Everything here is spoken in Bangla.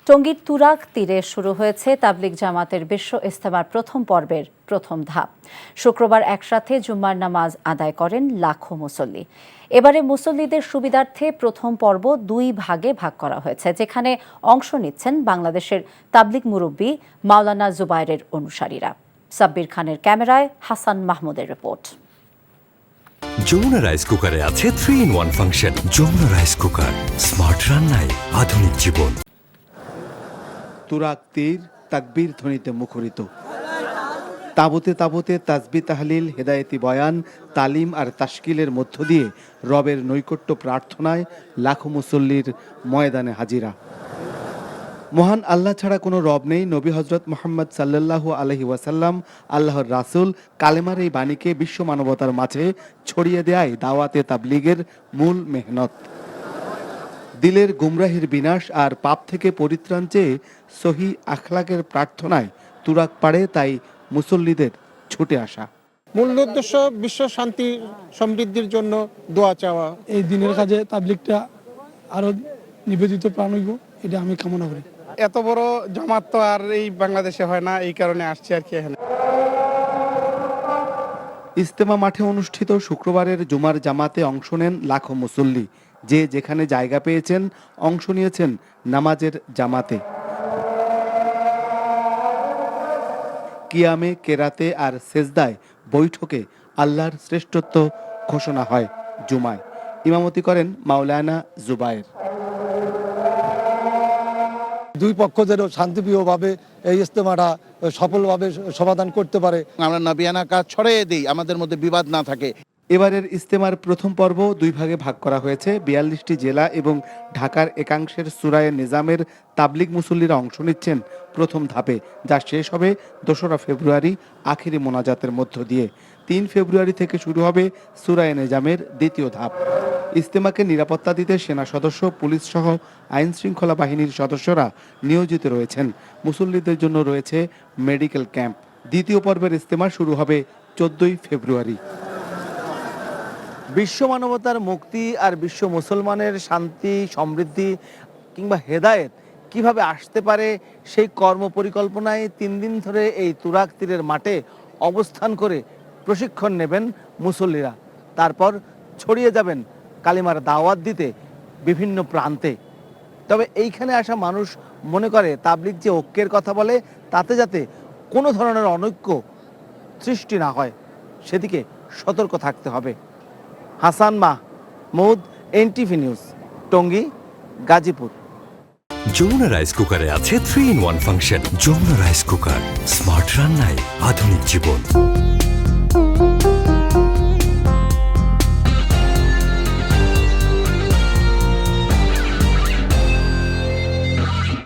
টঙ্গীর তুরাগ তীরে শুরু হয়েছে তাবলিগ জামাতের বিশ্ব ইজতেমার প্রথম পর্বের প্রথম ধাপ। শুক্রবার একসাথে জুম্মার নামাজ আদায় করেন লাখো মুসল্লি। এবারে মুসল্লিদের সুবিধার্থে প্রথম পর্ব দুই ভাগে ভাগ করা হয়েছে, যেখানে অংশ নিচ্ছেন বাংলাদেশের তাবলিগ মুরব্বী মাওলানা জুবায়েরের অনুসারীরা। সাব্বির খানের ক্যামেরায় হাসান মাহমুদের রিপোর্ট। যমুনা রাইস কুকারে আছে 3-in-1 function. Jamuna rice cooker, smart রান্নায় আধুনিক জীবন। তুরাগ তীর তাকবীর ধ্বনিতে মুখরিত। তাবুতে তাবুতে তাসবিহ তাহলিল, হেদায়েতি বয়ান, তালিম আর তাশকিলের মধ্য দিয়ে রবের নৈকট্য প্রার্থনায় লাখো মুসল্লির ময়দানে হাজিরা। মহান আল্লাহ ছাড়া কোনো রব নেই। নবী হজরত মোহাম্মদ সাল্লাল্লাহু আলাইহি ওয়াসাল্লাম আল্লাহর রাসূল। কালেমার এই বাণীকে বিশ্ব মানবতার মাঝে ছড়িয়ে দেয় দাওয়াতে তাবলিগের মূল মেহনত। দিলের গুমরাহির বিনাশ আর পাপ থেকে পরিত্রাণ চেয়ে সহি আখলাকের প্রার্থনায় তুরাগ পাড়ে তাই মুসল্লিদের ছুটে আসা। মূল উদ্দেশ্য বিশ্ব শান্তি সমৃদ্ধির জন্য দোয়া চাওয়া। এই দিনের কাজে তাবলিগটা আরো নিবেদিত প্রাণ হইব, এটা আমি কামনা করি। এত বড় জামাত তো আর এই বাংলাদেশে হয় না, এই কারণে আসছি আর কি এখানে। ইজতেমা মাঠে অনুষ্ঠিত শুক্রবারের জুমার জামাতে অংশ নেন লাখো মুসল্লি। যে যেখানে জায়গা পেয়েছেন অংশ নিয়েছেন নামাজের জামাতে। কিয়ামে, কেরাতে আর সেজদায় বৈঠকে আল্লাহর শ্রেষ্ঠত্ব ঘোষণা হয় জুমায়। ইমামতি করেন মাওলানা জুবায়ের। দুই পক্ষ যেন শান্তিপ্রিয়ভাবে এই ইজতেমাটা সফলভাবে সমাধান করতে পারে। আমরা নবিয়ানা কাজ ছড়িয়ে দিই, আমাদের মধ্যে বিবাদ না থাকে। এবারের ইজতেমার প্রথম পর্ব দুই ভাগে ভাগ করা হয়েছে। 42টি জেলা এবং ঢাকার একাংশের সূরায়ে নিজামের তাবলিগ মুসল্লিরা অংশ নিচ্ছেন প্রথম ধাপে, যা শেষ হবে 2রা ফেব্রুয়ারি আখিরি মোনাজাতের মধ্য দিয়ে। 3 ফেব্রুয়ারি থেকে শুরু হবে সূরায়ে নিজামের দ্বিতীয় ধাপ। ইজতেমাকে নিরাপত্তা দিতে সেনা সদস্য, পুলিশ সহ আইন শৃঙ্খলা বাহিনীর সদস্যরা নিয়োজিত রয়েছেন। মুসল্লিদের জন্য রয়েছে মেডিকেল ক্যাম্প। দ্বিতীয় পর্বের ইজতেমা শুরু হবে 14ই ফেব্রুয়ারি। বিশ্ব মানবতার মুক্তি আর বিশ্ব মুসলমানের শান্তি, সমৃদ্ধি কিংবা হেদায়েত কিভাবে আসতে পারে, সেই কর্মপরিকল্পনায় 3 দিন ধরে এই তুরাগ তীরের মাঠে অবস্থান করে প্রশিক্ষণ নেবেন মুসল্লিরা। তারপর ছড়িয়ে যাবেন কালিমার দাওয়াত দিতে বিভিন্ন প্রান্তে। তবে এইখানে আসা মানুষ মনে করে তাবলিগ যে ঐক্যের কথা বলে, তাতে যাতে কোনো ধরনের অনৈক্য সৃষ্টি না হয়, সেদিকে সতর্ক থাকতে হবে। Hasan Mahmud, NTV news, Tongi, Gazipur. Jamuna rice কুকারে আছে 3-in-1 function. Jamuna rice cooker, smart রান্নায় আধুনিক জীবন।